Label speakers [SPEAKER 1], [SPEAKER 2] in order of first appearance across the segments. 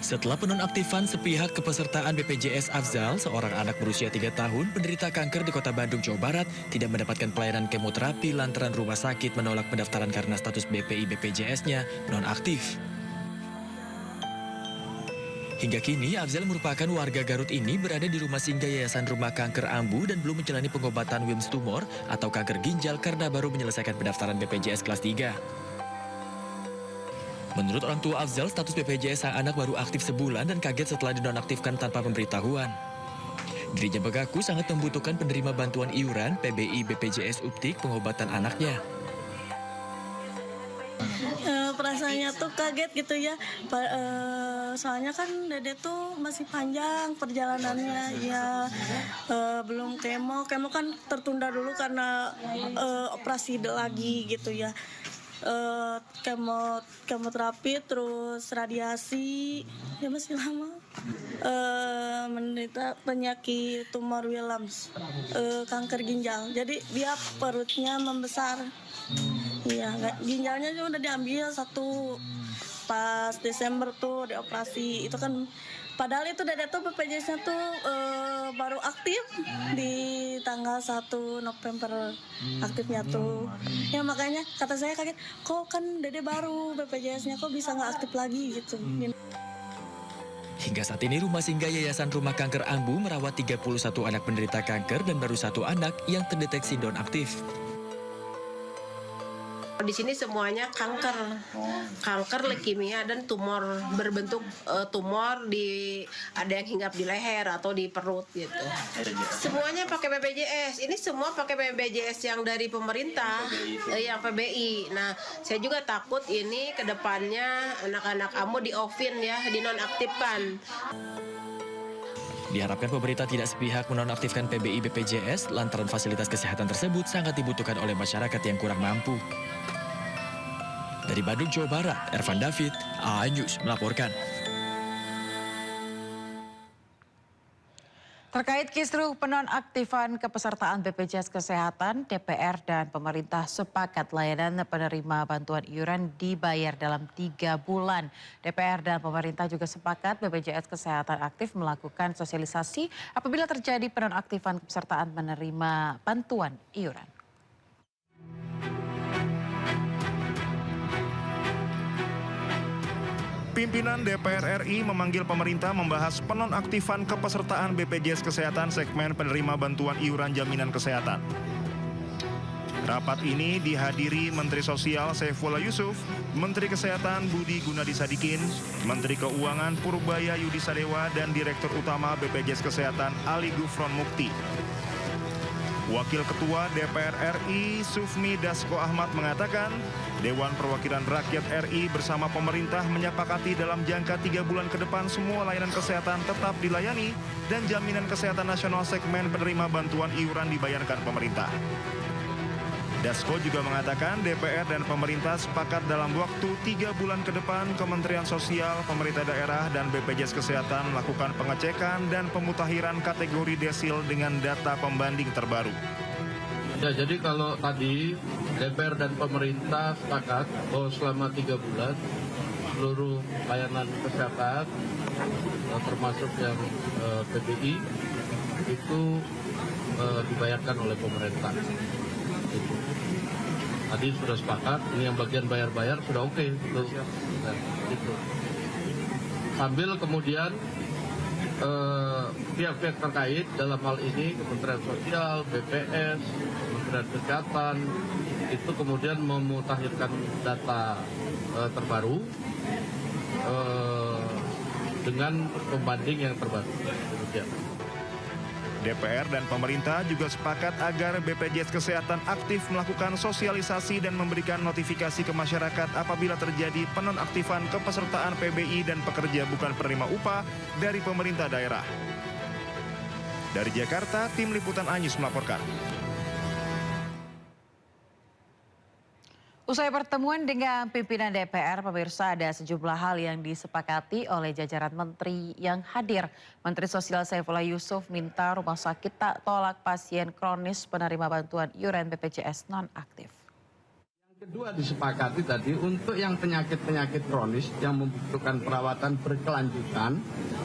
[SPEAKER 1] Setelah penonaktifan sepihak kepesertaan BPJS Afzal, seorang anak berusia 3 tahun penderita kanker di Kota Bandung, Jawa Barat tidak mendapatkan pelayanan kemoterapi lantaran rumah sakit menolak pendaftaran karena status BPI BPJS-nya nonaktif. Hingga kini, Afzal merupakan warga Garut ini berada di rumah singgah Yayasan Rumah Kanker Ambu dan belum menjalani pengobatan Wilms tumor atau kanker ginjal karena baru menyelesaikan pendaftaran BPJS kelas 3. Menurut orang tua Afzal, status BPJS sang anak baru aktif sebulan dan kaget setelah dinonaktifkan tanpa pemberitahuan. Dirinya mengaku sangat membutuhkan penerima bantuan iuran PBI BPJS Uptik pengobatan anaknya.
[SPEAKER 2] Perasaannya tuh kaget gitu ya, soalnya kan dede tuh masih panjang perjalanannya ya, belum kemo kan tertunda dulu karena operasi lagi gitu ya, kemoterapi terus radiasi ya masih lama, menderita penyakit tumor Wilms, kanker ginjal, jadi dia perutnya membesar. Iya, ginjalnya juga udah diambil satu pas Desember tuh dioperasi. Itu kan padahal itu dede tuh BPJS-nya tuh baru aktif di tanggal 1 November aktifnya tuh. Ya makanya kata saya kaget, kok kan dede baru BPJS-nya kok bisa nggak aktif lagi gitu.
[SPEAKER 1] Hingga saat ini Rumah Singgah Yayasan Rumah Kanker Ambu merawat 31 anak penderita kanker dan baru 1 anak yang terdeteksi nonaktif.
[SPEAKER 3] Di sini semuanya kanker, leukemia dan tumor berbentuk tumor ada yang hinggap di leher atau di perut gitu. Semuanya pakai BPJS. Ini semua pakai BPJS yang dari pemerintah, yang PBI. Nah, saya juga takut ini ke depannya anak-anak AMO di-off-in ya, dinonaktifkan.
[SPEAKER 1] Diharapkan pemerintah tidak sepihak menonaktifkan PBI BPJS lantaran fasilitas kesehatan tersebut sangat dibutuhkan oleh masyarakat yang kurang mampu. Dari Bandung, Jawa Barat, Ervan David, iNews melaporkan.
[SPEAKER 4] Terkait kisruh penonaktifan kepesertaan BPJS Kesehatan, DPR dan pemerintah sepakat layanan penerima bantuan iuran dibayar dalam 3 bulan. DPR dan pemerintah juga sepakat BPJS Kesehatan aktif melakukan sosialisasi apabila terjadi penonaktifan kepesertaan penerima bantuan iuran.
[SPEAKER 5] Pimpinan DPR RI memanggil pemerintah membahas penonaktifan kepesertaan BPJS Kesehatan segmen penerima bantuan iuran jaminan kesehatan. Rapat ini dihadiri Menteri Sosial Saifullah Yusuf, Menteri Kesehatan Budi Gunadi Sadikin, Menteri Keuangan Purbaya Yudi Sadewa, dan Direktur Utama BPJS Kesehatan Ali Gufron Mukti. Wakil Ketua DPR RI Sufmi Dasko Ahmad mengatakan, Dewan Perwakilan Rakyat RI bersama pemerintah menyepakati dalam jangka 3 bulan ke depan semua layanan kesehatan tetap dilayani dan jaminan kesehatan nasional segmen penerima bantuan iuran dibayarkan pemerintah. Dasko juga mengatakan DPR dan pemerintah sepakat dalam waktu 3 bulan ke depan Kementerian Sosial, pemerintah daerah, dan BPJS Kesehatan melakukan pengecekan dan pemutakhiran kategori desil dengan data pembanding terbaru.
[SPEAKER 6] Ya, jadi kalau tadi DPR dan pemerintah sepakat bahwa selama 3 bulan seluruh layanan kesehatan termasuk yang PBI itu dibayarkan oleh pemerintah. Tadi sudah sepakat, ini yang bagian bayar-bayar sudah oke. Gitu. Sambil kemudian pihak-pihak terkait dalam hal ini Kementerian Sosial, BPS, Kementerian Kesehatan itu kemudian memutakhirkan data terbaru dengan pembanding yang terbaru.
[SPEAKER 5] DPR dan pemerintah juga sepakat agar BPJS Kesehatan aktif melakukan sosialisasi dan memberikan notifikasi ke masyarakat apabila terjadi penonaktifan kepesertaan PBI dan pekerja bukan penerima upah dari pemerintah daerah. Dari Jakarta, Tim Liputan iNews melaporkan.
[SPEAKER 4] Usai pertemuan dengan pimpinan DPR, pemirsa, ada sejumlah hal yang disepakati oleh jajaran menteri yang hadir. Menteri Sosial Saifullah Yusuf minta rumah sakit tak tolak pasien kronis penerima bantuan iuran BPJS nonaktif.
[SPEAKER 7] Yang
[SPEAKER 6] Kedua disepakati tadi untuk yang penyakit-penyakit kronis yang membutuhkan perawatan berkelanjutan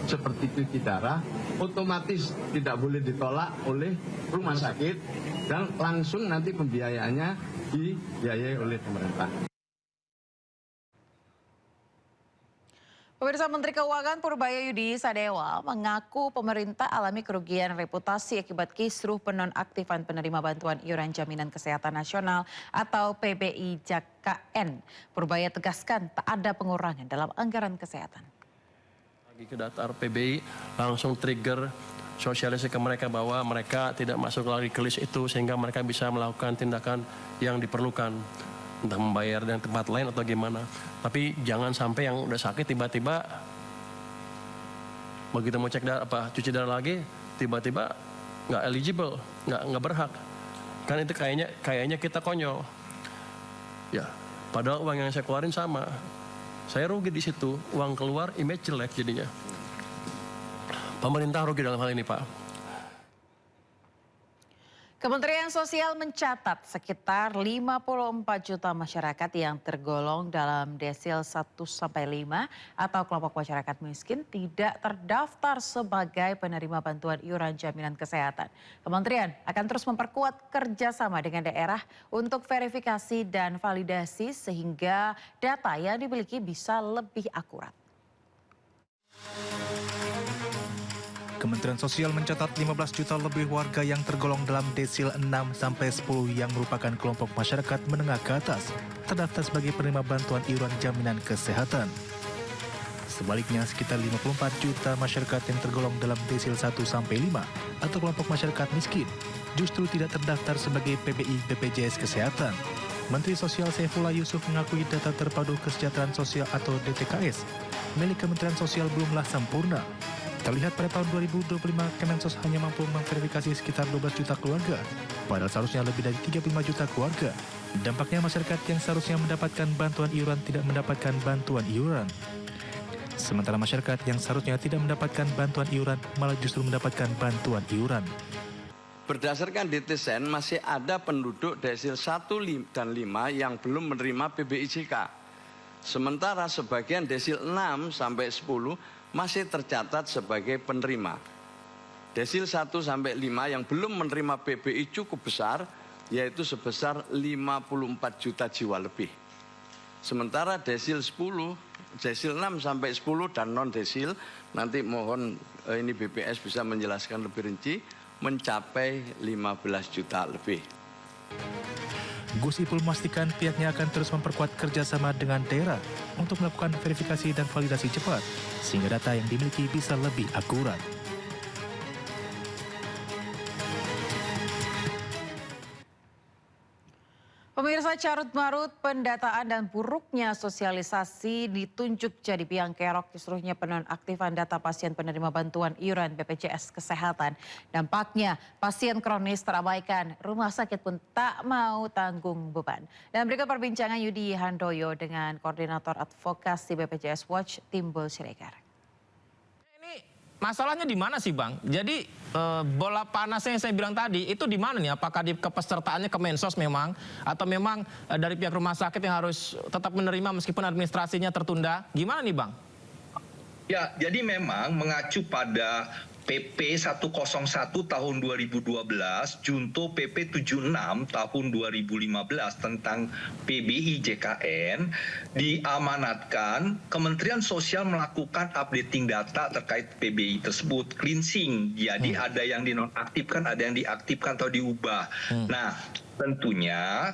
[SPEAKER 6] seperti cuci darah otomatis tidak boleh ditolak oleh rumah sakit dan langsung nanti pembiayaannya dibiayai oleh pemerintah.
[SPEAKER 4] Pemirsa, Menteri Keuangan Purbayayudi Sadewa mengaku pemerintah alami kerugian reputasi akibat kisruh penonaktifan penerima bantuan iuran jaminan kesehatan nasional atau PBI JKN. Purbaya tegaskan tak ada pengurangan dalam anggaran kesehatan.
[SPEAKER 7] Lagi ke daftar PBI langsung trigger sosialisasi ke mereka bahwa mereka tidak masuk lagi ke list itu sehingga mereka bisa melakukan tindakan yang diperlukan. Entah membayar dengan tempat lain atau gimana. Tapi jangan sampai yang udah sakit tiba-tiba begitu mau cek darah, cuci darah lagi tiba-tiba nggak eligible, nggak berhak. Kan itu kayaknya kita konyol. Ya, padahal uang yang saya keluarin sama. Saya rugi di situ, uang keluar image jelek jadinya. Pemerintah rugi dalam hal ini, Pak.
[SPEAKER 4] Kementerian Sosial mencatat sekitar 54 juta masyarakat yang tergolong dalam desil 1-5 atau kelompok masyarakat miskin tidak terdaftar sebagai penerima bantuan iuran jaminan kesehatan. Kementerian akan terus memperkuat kerjasama dengan daerah untuk verifikasi dan validasi sehingga data yang dimiliki bisa lebih akurat.
[SPEAKER 8] Kementerian Sosial mencatat 15 juta lebih warga yang tergolong dalam desil 6-10 yang merupakan kelompok masyarakat menengah ke atas terdaftar sebagai penerima bantuan iuran jaminan kesehatan. Sebaliknya, sekitar 54 juta masyarakat yang tergolong dalam desil 1-5 atau kelompok masyarakat miskin justru tidak terdaftar sebagai PBI BPJS Kesehatan. Menteri Sosial Saifullah Yusuf mengakui data terpadu kesejahteraan sosial atau DTKS milik Kementerian Sosial belumlah sempurna. Terlihat pada tahun 2025, Kemensos hanya mampu memverifikasi sekitar 12 juta keluarga, padahal seharusnya lebih dari 35 juta keluarga. Dampaknya masyarakat yang seharusnya mendapatkan bantuan iuran tidak mendapatkan bantuan iuran. Sementara masyarakat yang seharusnya tidak mendapatkan bantuan iuran malah justru mendapatkan bantuan iuran.
[SPEAKER 6] Berdasarkan DTSEN masih ada penduduk desil 1 dan 5 yang belum menerima PBIJK. Sementara sebagian desil 6 sampai 10 masih tercatat sebagai penerima. Desil 1 sampai 5 yang belum menerima PBI cukup besar, yaitu sebesar 54 juta jiwa lebih. Sementara desil 10, desil 6 sampai 10 dan non desil, nanti mohon ini BPS bisa menjelaskan lebih rinci, mencapai 15 juta lebih.
[SPEAKER 8] Gus Ipul memastikan pihaknya akan terus memperkuat kerjasama dengan daerah untuk melakukan verifikasi dan validasi cepat, sehingga data yang dimiliki bisa lebih akurat.
[SPEAKER 4] Pemirsa, carut-marut pendataan dan buruknya sosialisasi ditunjuk jadi biang kerok kisruhnya penonaktifan data pasien penerima bantuan iuran BPJS Kesehatan. Dampaknya pasien kronis terabaikan, rumah sakit pun tak mau tanggung beban. Dan berikut perbincangan Yudi Handoyo dengan Koordinator Advokasi BPJS Watch Timbul Siregar.
[SPEAKER 9] Masalahnya di mana sih, Bang? Jadi bola panasnya yang saya bilang tadi itu di mana nih? Apakah di kepesertaannya Kemensos memang atau memang dari pihak rumah sakit yang harus tetap menerima meskipun administrasinya tertunda? Gimana nih, Bang?
[SPEAKER 10] Ya, jadi memang mengacu pada PP 101 tahun 2012, Junto PP 76 tahun 2015 tentang PBI JKN, diamanatkan Kementerian Sosial melakukan updating data terkait PBI tersebut, cleansing. Jadi ada yang dinonaktifkan, ada yang diaktifkan atau diubah. Nah, tentunya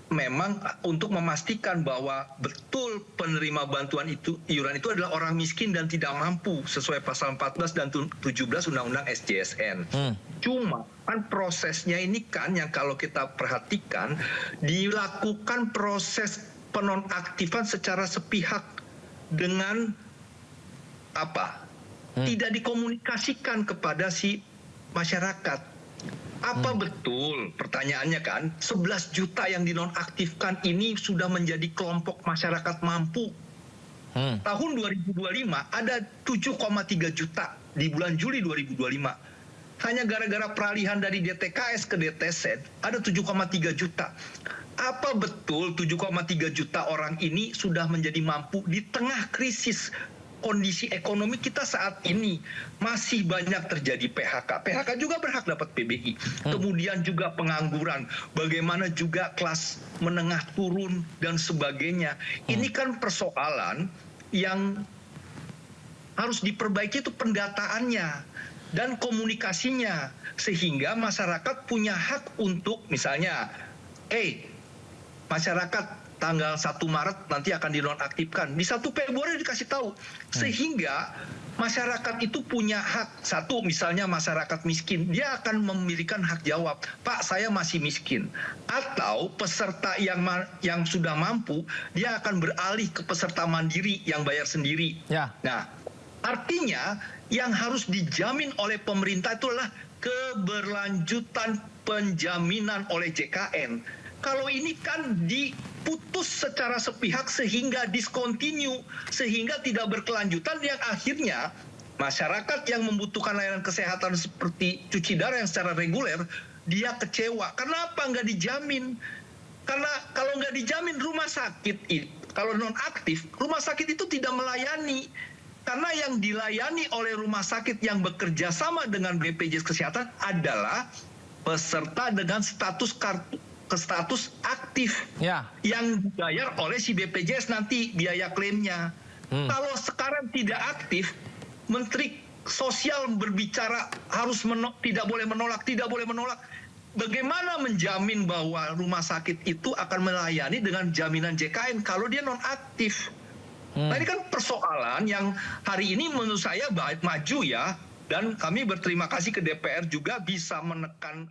[SPEAKER 10] memang untuk memastikan bahwa betul penerima bantuan iuran itu adalah orang miskin dan tidak mampu sesuai pasal 14 dan 17 Undang-Undang SJSN. Cuma kan prosesnya ini kan yang kalau kita perhatikan dilakukan proses penonaktifan secara sepihak dengan apa? Tidak dikomunikasikan kepada si masyarakat. Apa betul, pertanyaannya kan, 11 juta yang dinonaktifkan ini sudah menjadi kelompok masyarakat mampu. Tahun 2025 ada 7,3 juta di bulan Juli 2025. Hanya gara-gara peralihan dari DTKS ke DTSEN ada 7,3 juta. apa betul 7,3 juta orang ini sudah menjadi mampu di tengah krisis kondisi ekonomi kita saat ini? Masih banyak terjadi PHK. PHK juga berhak dapat PBI. Kemudian juga pengangguran. Bagaimana juga kelas menengah turun dan sebagainya. Ini kan persoalan yang harus diperbaiki itu pendataannya dan komunikasinya. Sehingga masyarakat punya hak untuk misalnya, masyarakat tanggal 1 Maret nanti akan dinonaktifkan. Di 1 Februari dikasih tahu. Sehingga masyarakat itu punya hak. Satu, misalnya masyarakat miskin, dia akan memiliki hak jawab. Pak, saya masih miskin. Atau peserta yang sudah mampu, dia akan beralih ke peserta mandiri yang bayar sendiri.
[SPEAKER 9] Ya.
[SPEAKER 10] Nah, artinya yang harus dijamin oleh pemerintah itu adalah keberlanjutan penjaminan oleh JKN. Kalau ini kan diputus secara sepihak sehingga discontinue, sehingga tidak berkelanjutan, yang akhirnya masyarakat yang membutuhkan layanan kesehatan seperti cuci darah yang secara reguler, dia kecewa. Kenapa nggak dijamin? Karena kalau nggak dijamin rumah sakit itu, kalau nonaktif, rumah sakit itu tidak melayani. Karena yang dilayani oleh rumah sakit yang bekerja sama dengan BPJS Kesehatan adalah peserta dengan status aktif yang dibayar oleh si BPJS nanti biaya klaimnya. Kalau sekarang tidak aktif, Menteri Sosial berbicara harus tidak boleh menolak. Bagaimana menjamin bahwa rumah sakit itu akan melayani dengan jaminan JKN kalau dia nonaktif? Nah, ini kan persoalan yang hari ini menurut saya maju ya, dan kami berterima kasih ke DPR juga bisa menekan.